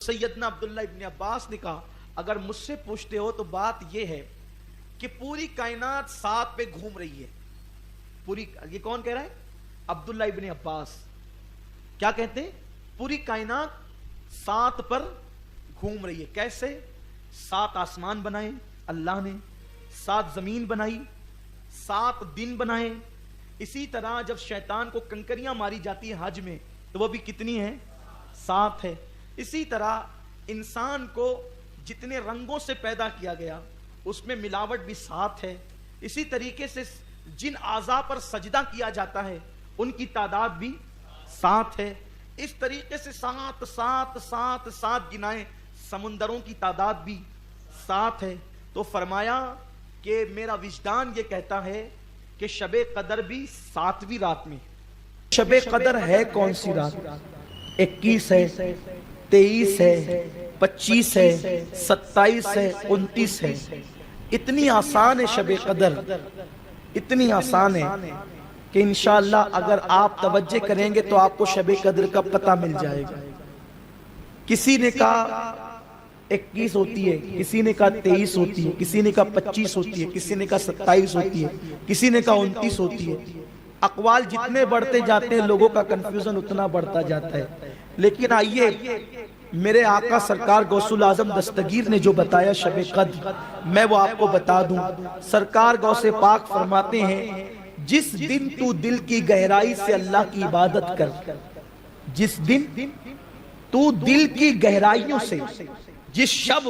سیدنا عبداللہ ابن عباس نے کہا اگر مجھ سے پوچھتے ہو تو بات یہ ہے کہ پوری کائنات سات پہ گھوم رہی ہے. یہ کون کہہ رہا ہے؟ عبداللہ ابن عباس. کیا کہتے ہیں؟ پوری کائنات سات پر گھوم رہی ہے. کیسے؟ سات آسمان بنائے اللہ نے، سات زمین بنائی، سات دن بنائے. اسی طرح جب شیطان کو کنکریاں ماری جاتی ہیں حج میں تو وہ بھی کتنی ہیں؟ سات ہے. اسی طرح انسان کو جتنے رنگوں سے پیدا کیا گیا اس میں ملاوٹ بھی سات ہے. اسی طریقے سے جن اعضاء پر سجدہ کیا جاتا ہے ان کی تعداد بھی سات ہے. اس طریقے سے سات سات سات سات گنائیں. سمندروں کی تعداد بھی سات ہے. تو فرمایا کہ میرا وجدان یہ کہتا ہے کہ شب قدر بھی ساتویں رات میں. شب قدر ہے کون سی رات؟ 21 ہے، 23 ہے، 25 ہے، 27 ہے، 29 ہے. اتنی آسان ہے شب قدر، اتنی آسان ہے کہ انشاءاللہ اگر آپ توجہ کریں گے تو آپ کو شب قدر کا پتہ مل جائے گا. کسی نے کہا 21 ہوتی ہے، کسی نے کہا 23 ہوتی ہے، کسی نے کہا 25 ہوتی ہے، کسی نے کہا 27 ہوتی ہے، کسی نے کہا 29 ہوتی ہے. اقوال جتنے بڑھتے جاتے ہیں لوگوں کا کنفیوژن اتنا بڑھتا جاتا ہے. لیکن آئیے میرے آقا سرکار غوث الاعظم دستگیر نے جو بتایا شب قدر میں وہ آپ کو بتا دوں. سرکار غوث پاک فرماتے ہیں جس دن تو دل کی گہرائی سے اللہ کی عبادت کر، جس دن تو دل کی گہرائیوں سے، جس شب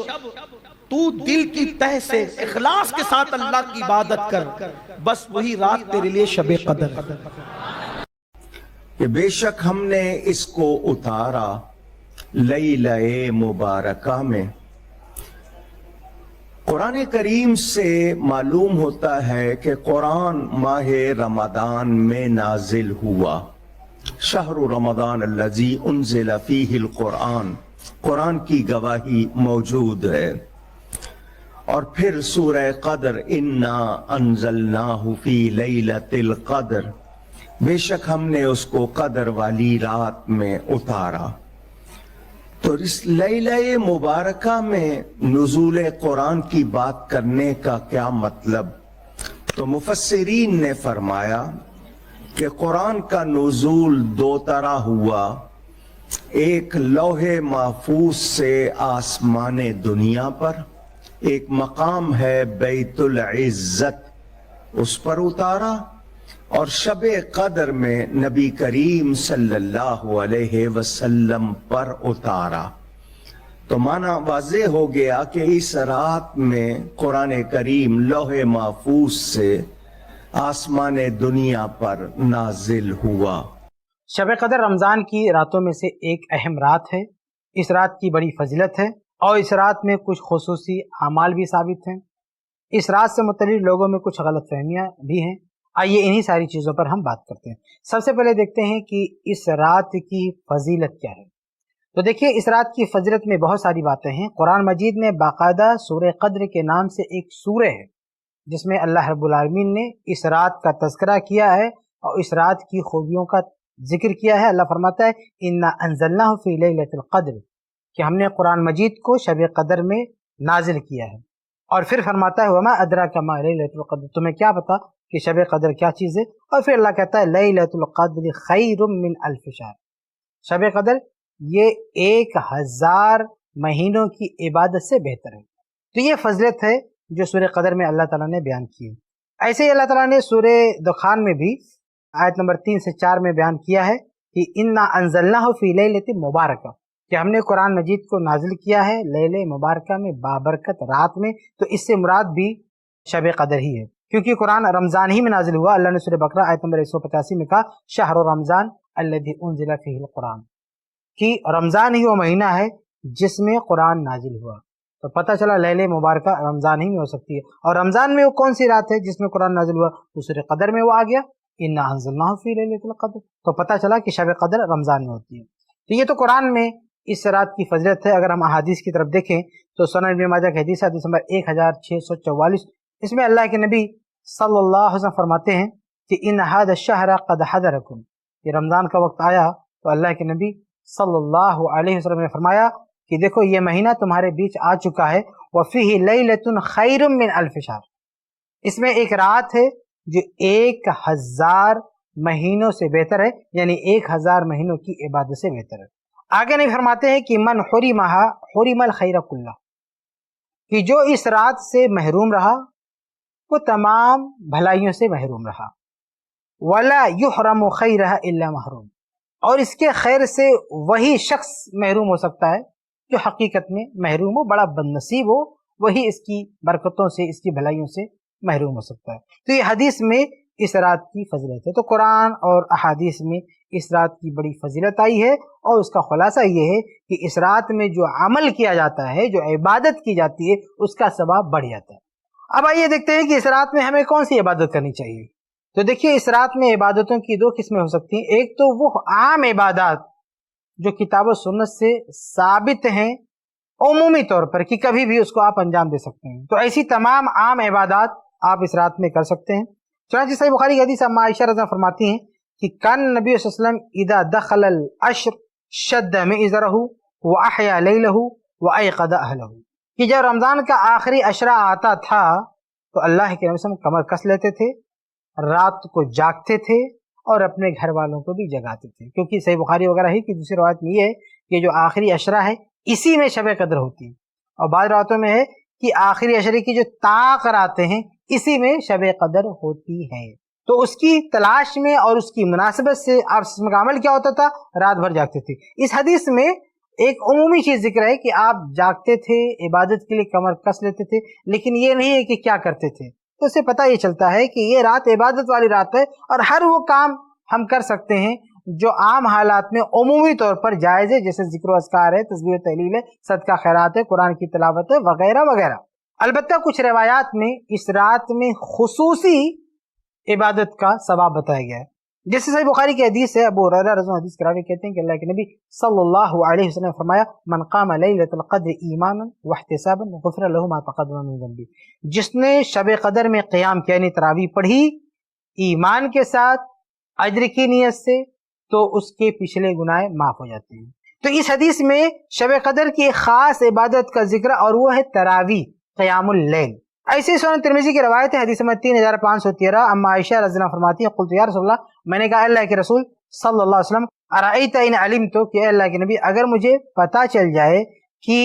تو دل کی تہ سے اخلاص کے ساتھ اللہ کی عبادت کر، بس وہی رات تیرے لیے شب قدر ہے. کہ بے شک ہم نے اس کو اتارا لیلہ مبارکہ میں. قرآن کریم سے معلوم ہوتا ہے کہ قرآن ماہ رمضان میں نازل ہوا. شہر رمضان الذی انزل فیہ القرآن، قرآن کی گواہی موجود ہے. اور پھر سورہ قدر انا انزلناہ فی لیلۃ القدر، بے شک ہم نے اس کو قدر والی رات میں اتارا. تو اس لیلہ مبارکہ میں نزول قرآن کی بات کرنے کا کیا مطلب؟ تو مفسرین نے فرمایا کہ قرآن کا نزول دو طرح ہوا. ایک لوح محفوظ سے آسمان دنیا پر، ایک مقام ہے بیت العزت، اس پر اتارا. اور شب قدر میں نبی کریم صلی اللہ علیہ وسلم پر اتارا. تو معنی واضح ہو گیا کہ اس رات میں قرآن کریم لوح محفوظ سے آسمان دنیا پر نازل ہوا. شب قدر رمضان کی راتوں میں سے ایک اہم رات ہے. اس رات کی بڑی فضیلت ہے اور اس رات میں کچھ خصوصی اعمال بھی ثابت ہیں. اس رات سے متعلق لوگوں میں کچھ غلط فہمیاں بھی ہیں. آئیے انہی ساری چیزوں پر ہم بات کرتے ہیں. سب سے پہلے دیکھتے ہیں کہ اس رات کی فضیلت کیا ہے. تو دیکھیے اس رات کی فضیلت میں بہت ساری باتیں ہیں. قرآن مجید میں باقاعدہ سورہ قدر کے نام سے ایک سورہ ہے جس میں اللہ رب العالمین نے اس رات کا تذکرہ کیا ہے اور اس رات کی خوبیوں کا ذکر کیا ہے. اللہ فرماتا ہے انا انزلناہ فی لیلۃ القدر، کہ ہم نے قرآن مجید کو شب قدر میں نازل کیا ہے. اور پھر فرماتا ہے وما ادراک ما لیلۃ القدر، تمہیں کیا پتا کہ شب قدر کیا چیز ہے. اور پھر اللہ کہتا ہے لیلۃ القدر خیر من الف شہر، شب قدر یہ 1000 مہینوں کی عبادت سے بہتر ہے. تو یہ فضیلت ہے جو سورہ قدر میں اللہ تعالیٰ نے بیان کی ہے. ایسے ہی اللہ تعالیٰ نے سورہ دخان میں بھی آیت نمبر 3 سے 4 میں بیان کیا ہے کہ انا انزلناہ فی لیلۃ مبارکہ، کہ ہم نے قرآن مجید کو نازل کیا ہے لیلہ مبارکہ میں، بابرکت رات میں. تو اس سے مراد بھی شب قدر ہی ہے کیونکہ قرآن رمضان ہی میں نازل ہوا. اللہ نے سورہ بقرہ آیت نمبر 185 میں کہا شہر رمضان الذی انزل فیہ القرآن، کہ رمضان ہی وہ مہینہ ہے جس میں قرآن نازل ہوا. تو پتہ چلا لیلہ مبارکہ رمضان ہی میں ہو سکتی ہے. اور رمضان میں وہ کون سی رات ہے جس میں قرآن نازل ہوا؟ تو سورہ قدر میں وہ آ گیا انا انزلناہ فی لیلۃ القدر. تو پتہ چلا کہ شب قدر رمضان میں ہوتی ہے. تو یہ تو قرآن میں اس رات کی فضیلت ہے. اگر ہم احادیث کی طرف دیکھیں تو سنن ابن ماجہ کی حدیث نمبر 1644، اس میں اللہ کے نبی صلی اللہ علیہ وسلم فرماتے ہیں کہ ان ھذا الشہر قد حضرکم، یہ رمضان کا وقت آیا تو اللہ کے نبی صلی اللہ علیہ وسلم نے فرمایا کہ دیکھو یہ مہینہ تمہارے بیچ آ چکا ہے، وَفِيهِ لَيْلَةٌ خَيْرٌ مِّنْ أَلْفِ شَهْرٍ، اس میں ایک رات ہے جو 1000 مہینوں سے بہتر ہے، یعنی 1000 مہینوں کی عبادت سے بہتر ہے۔ آگے نہیں فرماتے ہیں کہ من حرمها حرم الخیر کلہ، کہ جو اس رات سے محروم رہا وہ تمام بھلائیوں سے محروم رہا۔ ولا یحرم خیرہ الا محروم، اور اس کے خیر سے وہی شخص محروم ہو سکتا ہے جو حقیقت میں محروم ہو، بڑا بد نصیب ہو، وہی اس کی برکتوں سے، اس کی بھلائیوں سے محروم ہو سکتا ہے۔ تو یہ حدیث میں اس رات کی فضیلت ہے۔ تو قرآن اور احادیث میں اس رات کی بڑی فضیلت آئی ہے، اور اس کا خلاصہ یہ ہے کہ اس رات میں جو عمل کیا جاتا ہے، جو عبادت کی جاتی ہے، اس کا ثواب بڑھ جاتا ہے۔ اب آئیے دیکھتے ہیں کہ اس رات میں ہمیں کون سی عبادت کرنی چاہیے۔ تو دیکھیے اس رات میں عبادتوں کی 2 قسمیں ہو سکتی ہیں۔ ایک تو وہ عام عبادات جو کتاب و سنت سے ثابت ہیں عمومی طور پر، کہ کبھی بھی اس کو آپ انجام دے سکتے ہیں، تو ایسی تمام عام عبادات آپ اس رات میں کر سکتے ہیں۔ چنانچہ صحیح بخاری کی حدیث اما عائشہ رضی اللہ عنہا فرماتی ہیں کہ کان نبی صلی اللہ علیہ وسلم اذا دخل العشر شد مئزرہ واحیا لیلہ وایقظ اہلہ، کہ جب رمضان کا آخری عشرہ آتا تھا تو اللہ کے نبی صلی اللہ علیہ وسلم کمر کس لیتے تھے، رات کو جاگتے تھے اور اپنے گھر والوں کو بھی جگاتے تھے، کیونکہ صحیح بخاری وغیرہ ہی کی دوسری روایت میں یہ ہے کہ جو آخری عشرہ ہے اسی میں شب قدر ہوتی ہے، اور بعض روایتوں میں ہے کہ آخری عشرے کی جو طاق راتیں ہیں اسی میں شب قدر ہوتی ہے۔ تو اس کی تلاش میں اور اس کی مناسبت سے آپ کا عمل کیا ہوتا تھا، رات بھر جاگتے تھے۔ اس حدیث میں ایک عمومی چیز ذکر ہے کہ آپ جاگتے تھے، عبادت کے لیے کمر کس لیتے تھے، لیکن یہ نہیں ہے کہ کیا کرتے تھے۔ تو اس سے پتہ یہ چلتا ہے کہ یہ رات عبادت والی رات ہے، اور ہر وہ کام ہم کر سکتے ہیں جو عام حالات میں عمومی طور پر جائز ہے، جیسے ذکر و اذکار ہے، تسبیح و تحلیل ہے، صدقہ خیرات ہے، قرآن کی تلاوت ہے، وغیرہ وغیرہ۔ البتہ کچھ روایات میں اس رات میں خصوصی عبادت کا ثواب بتایا گیا ہے، جیسے صحیح بخاری کی حدیث ہے، ابو ہریرہ رضی اللہ عنہ حدیث کراوی کہتے ہیں کہ اللہ کے نبی صلی اللہ علیہ وسلم نے فرمایا من قام لیلۃ القدر ایمانا واحتسابا غفر له ما تقدم من ذنبه، جس نے شب قدر میں قیام کیا یعنی تراویح پڑھی ایمان کے ساتھ اجر کی نیت سے، تو اس کے پچھلے گناہ معاف ہو جاتے ہیں۔ تو اس حدیث میں شب قدر کی ایک خاص عبادت کا ذکر، اور وہ ہے تراویح، قیام اللیل۔ ایسے سنن ترمذی کی روایت ہے، حدیث نمبر 3513، اما عائشہ رضی اللہ عنہا فرماتی ہے قلت یا رسول اللہ، میں نے کہا اللہ کے رسول صلی اللہ علیہ وسلم ارأیت ان علمت، کہ اللہ کے نبی اگر مجھے پتا چل جائے کہ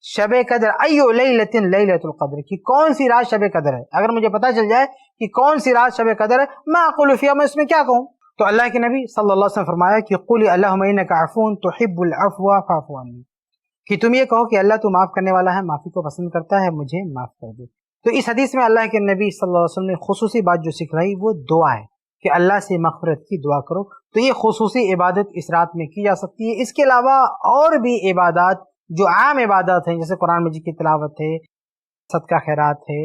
شب قدر ایو لیلۃ لیلۃ القدر، کی کون سی رات شب قدر ہے، اگر مجھے پتا چل جائے کہ کون سی رات شب قدر ہے، ما اقول فیہا، میں اس میں کیا کہوں؟ تو اللہ کے نبی صلی اللہ علیہ وسلم فرمایا کہ قل اللہم انک عفو تحب العفو فاعف عنی، کہ تم یہ کہو کہ اللہ تو معاف کرنے والا ہے، معافی کو پسند کرتا ہے، مجھے معاف کر دے۔ تو اس حدیث میں اللہ کے نبی صلی اللہ علیہ وسلم نے خصوصی بات جو سکھلائی وہ دعا ہے کہ اللہ سے مغفرت کی دعا کرو۔ تو یہ خصوصی عبادت اس رات میں کی جا سکتی ہے۔ اس کے علاوہ اور بھی عبادات جو عام عبادات ہیں، جیسے قرآن مجید کی تلاوت ہے، صدقہ خیرات ہے،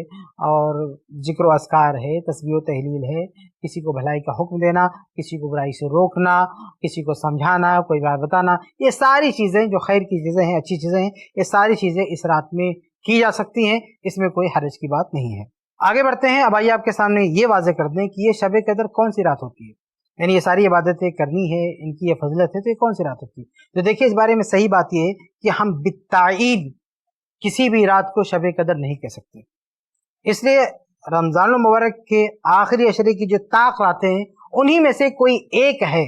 اور ذکر و اذکار ہے، تسبیح و تحلیل ہے، کسی کو بھلائی کا حکم دینا، کسی کو برائی سے روکنا، کسی کو سمجھانا، کوئی بات بتانا، یہ ساری چیزیں جو خیر کی چیزیں ہیں، اچھی چیزیں ہیں، یہ ساری چیزیں اس رات میں کی جا سکتی ہیں، اس میں کوئی حرج کی بات نہیں ہے۔ آگے بڑھتے ہیں۔ اب آئیے آپ کے سامنے یہ واضح کر دیں کہ یہ شب قدر کون سی رات ہوتی ہے، یعنی یہ ساری عبادتیں کرنی ہے، ان کی یہ فضیلت ہے، تو یہ کون سی رات ہوتی ہے؟ تو دیکھیے اس بارے میں صحیح بات یہ ہے کہ ہم بالتعین کسی بھی رات کو شب قدر نہیں کہہ سکتے، اس لیے رمضان المبارک کے آخری عشرے کی جو طاق راتیں ہیں انہی میں سے کوئی ایک ہے،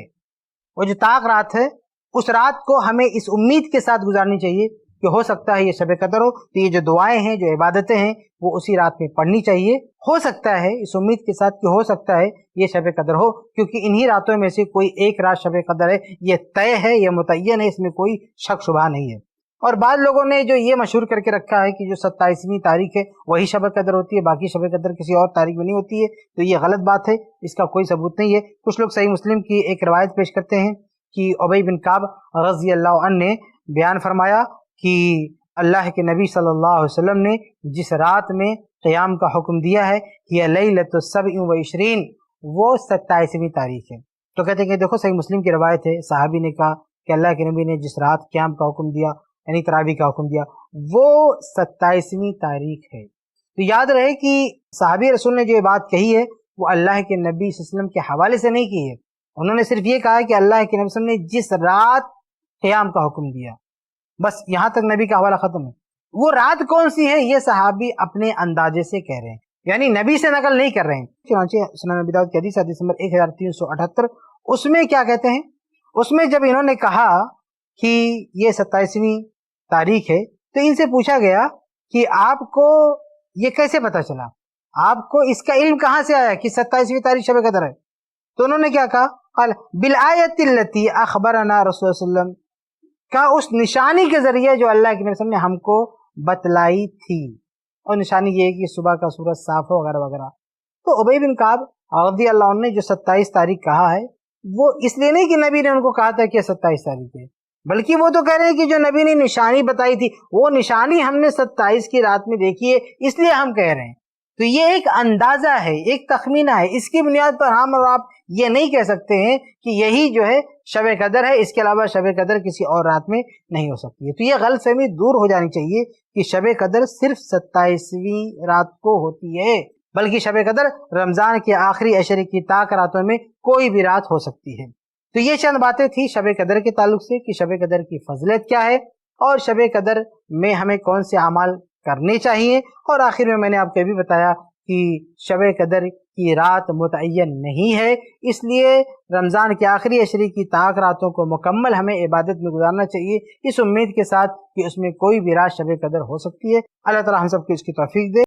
وہ جو طاق رات ہے اس رات کو ہمیں اس امید کے ساتھ گزارنی چاہیے کہ ہو سکتا ہے یہ شب قدر ہو، تو یہ جو دعائیں ہیں، جو عبادتیں ہیں، وہ اسی رات میں پڑھنی چاہیے۔ ہو سکتا ہے اس امید کے ساتھ کہ ہو سکتا ہے یہ شب قدر ہو، کیونکہ انہی راتوں میں سے کوئی ایک رات شب قدر ہے، یہ طے ہے، یہ متعین ہے، اس میں کوئی شک شبہ نہیں ہے۔ اور بعض لوگوں نے جو یہ مشہور کر کے رکھا ہے کہ جو 27ویں تاریخ ہے وہی شب قدر ہوتی ہے، باقی شب قدر کسی اور تاریخ میں نہیں ہوتی ہے، تو یہ غلط بات ہے، اس کا کوئی ثبوت نہیں ہے۔ کچھ لوگ صحیح مسلم کی ایک روایت پیش کرتے ہیں کہ ابی بن کعب رضی اللہ عنہ نے بیان فرمایا کہ اللہ کے نبی صلی اللہ علیہ وسلم نے جس رات میں قیام کا حکم دیا ہے یہ لیلۃ السبع وعشرین، وہ 27ویں تاریخ ہے۔ تو کہتے ہیں کہ دیکھو صحیح مسلم کی روایت ہے، صحابی نے کہا کہ اللہ کے نبی نے جس رات قیام کا حکم دیا یعنی تراویح کا حکم دیا وہ 27ویں تاریخ ہے۔ تو یاد رہے کہ صحابی رسول نے جو یہ بات کہی ہے وہ اللہ کے نبی صلی اللہ علیہ وسلم کے حوالے سے نہیں کی ہے، انہوں نے صرف یہ کہا کہ اللہ کے نبی صلی اللہ علیہ وسلم نے جس رات قیام کا حکم دیا، بس یہاں تک نبی کا حوالہ ختم ہے. وہ رات کون سی ہے یہ صحابی اپنے اندازے سے کہہ رہے ہیں, یعنی نبی سے نقل نہیں کر رہے ہیں. چنانچہ سنن نبی داؤد کی حدیث نمبر 1378, اس میں کیا کہتے ہیں, اس میں جب انہوں نے کہا کہ یہ 27ویں تاریخ ہے تو ان سے پوچھا گیا کہ آپ کو یہ کیسے پتا چلا, آپ کو اس کا علم کہاں سے آیا کہ 27ویں تاریخ شب قدر ہے؟ تو انہوں نے کیا کہا, قال بالآیت التي اخبرنا رسول اللہ صلی اللہ علیہ وسلم, کا اس نشانی کے ذریعے جو اللہ کے نبی صلی اللہ علیہ وسلم نے ہم کو بتلائی تھی, اور نشانی یہ ہے کہ صبح کا سورج صاف ہو وغیرہ وغیرہ. تو ابی بن کعب رضی اللہ عنہ نے جو 27 تاریخ کہا ہے وہ اس لیے نہیں کہ نبی نے ان کو کہا تھا کہ 27 تاریخ ہے, بلکہ وہ تو کہہ رہے ہیں کہ جو نبی نے نشانی بتائی تھی وہ نشانی ہم نے 27 کی رات میں دیکھی ہے, اس لیے ہم کہہ رہے ہیں. تو یہ ایک اندازہ ہے, ایک تخمینہ ہے, اس کی بنیاد پر ہم اور آپ یہ نہیں کہہ سکتے ہیں کہ یہی جو ہے شب قدر ہے, اس کے علاوہ شب قدر کسی اور رات میں نہیں ہو سکتی ہے. تو یہ غلط فہمی دور ہو جانی چاہیے کہ شب قدر صرف 27ویں رات کو ہوتی ہے, بلکہ شب قدر رمضان کے آخری عشرے کی طاق راتوں میں کوئی بھی رات ہو سکتی ہے. تو یہ چند باتیں تھی شب قدر کے تعلق سے کہ شب قدر کی فضیلت کیا ہے اور شب قدر میں ہمیں کون سے اعمال کرنے چاہیے. اور آخر میں نے آپ کو یہ بھی بتایا کہ شب قدر کی رات متعین نہیں ہے, اس لیے رمضان کے آخری عشرے کی طاق راتوں کو مکمل ہمیں عبادت میں گزارنا چاہیے, اس امید کے ساتھ کہ اس میں کوئی بھی رات شب قدر ہو سکتی ہے. اللہ تعالی ہم سب کو اس کی توفیق دے.